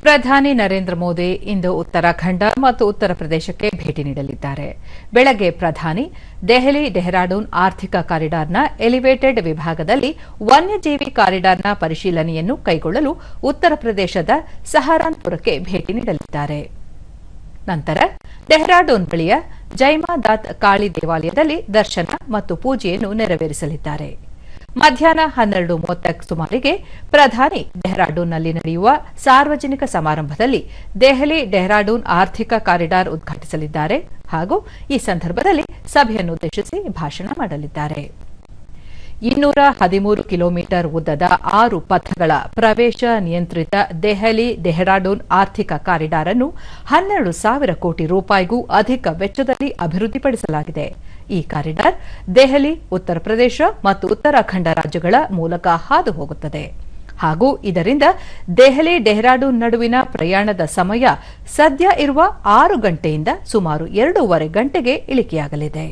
ಪ್ರಧಾನಿ ನರೇಂದ್ರ ಮೋದಿ ಇಂದು ಉತ್ತರಾಖಂಡ ಮತ್ತು ಉತ್ತರ ಪ್ರದೇಶಕ್ಕೆ ಭೇಟಿ ನೀಡಲಿದ್ದಾರೆ. ಬೆಳಗ್ಗೆ ಪ್ರಧಾನಿ ದೆಹಲಿ ಡೆಹ್ರಾಡೂನ್ ಆರ್ಥಿಕ ಕಾರಿಡಾರ್ನ ಎಲಿವೇಟೆಡ್ ವಿಭಾಗದಲ್ಲಿ ವನ್ಯಜೀವಿ ಕಾರಿಡಾರ್ನ ಪರಿಶೀಲನೆಯನ್ನು ಕೈಗೊಳ್ಳಲು ಉತ್ತರ ಪ್ರದೇಶದ ಸಹರಾನ್ಪುರಕ್ಕೆ ಭೇಟಿ ನೀಡಲಿದ್ದಾರೆ. ನಂತರ ಡೆಹ್ರಾಡೂನ್ ಬಳಿಯ ಜೈಮಾದಾತ್ ಕಾಳಿ ದೇವಾಲಯದಲ್ಲಿ ದರ್ಶನ ಮತ್ತು ಪೂಜೆಯನ್ನು ನೆರವೇರಿಸಲಿದ್ದಾರೆ. ಮಧ್ಯಾಹ್ನ 12:30 ಸುಮಾರಿಗೆ ಪ್ರಧಾನಿ ಡೆಹ್ರಾಡೂನ್ನಲ್ಲಿ ನಡೆಯುವ ಸಾರ್ವಜನಿಕ ಸಮಾರಂಭದಲ್ಲಿ ದೆಹಲಿ ಡೆಹ್ರಾಡೂನ್ ಆರ್ಥಿಕ ಕಾರಿಡಾರ್ ಉದ್ಘಾಟಿಸಲಿದ್ದಾರೆ ಹಾಗೂ ಈ ಸಂದರ್ಭದಲ್ಲಿ ಸಭೆಯನ್ನುದ್ದೇಶಿಸಿ ಭಾಷಣ ಮಾಡಲಿದ್ದಾರೆ. 213 ಕಿಲೋಮೀಟರ್ ಉದ್ದದ 6 ಪಥಗಳ ಪ್ರವೇಶ ನಿಯಂತ್ರಿತ ದೆಹಲಿ ಡೆಹ್ರಾಡೂನ್ ಆರ್ಥಿಕ ಕಾರಿಡಾರ್ ಅನ್ನು 12,000 ಕೋಟಿ ರೂಪಾಯಿಗೂ ಅಧಿಕ ವೆಚ್ಚದಲ್ಲಿ ಅಭಿವೃದ್ಧಿಪಡಿಸಲಾಗಿದೆ. ಈ ಕಾರಿಡಾರ್ ದೆಹಲಿ, ಉತ್ತರ ಪ್ರದೇಶ ಮತ್ತು ಉತ್ತರಾಖಂಡ ರಾಜ್ಯಗಳ ಮೂಲಕ ಹಾದು ಹೋಗುತ್ತದೆ ಹಾಗೂ ಇದರಿಂದ ದೆಹಲಿ ಡೆಹ್ರಾಡೂನ್ ನಡುವಿನ ಪ್ರಯಾಣದ ಸಮಯ ಸದ್ಯ ಇರುವ 6 ಗಂಟೆಯಿಂದ ಸುಮಾರು 2.5 ಗಂಟೆಗೆ ಇಳಿಕೆಯಾಗಲಿದೆ.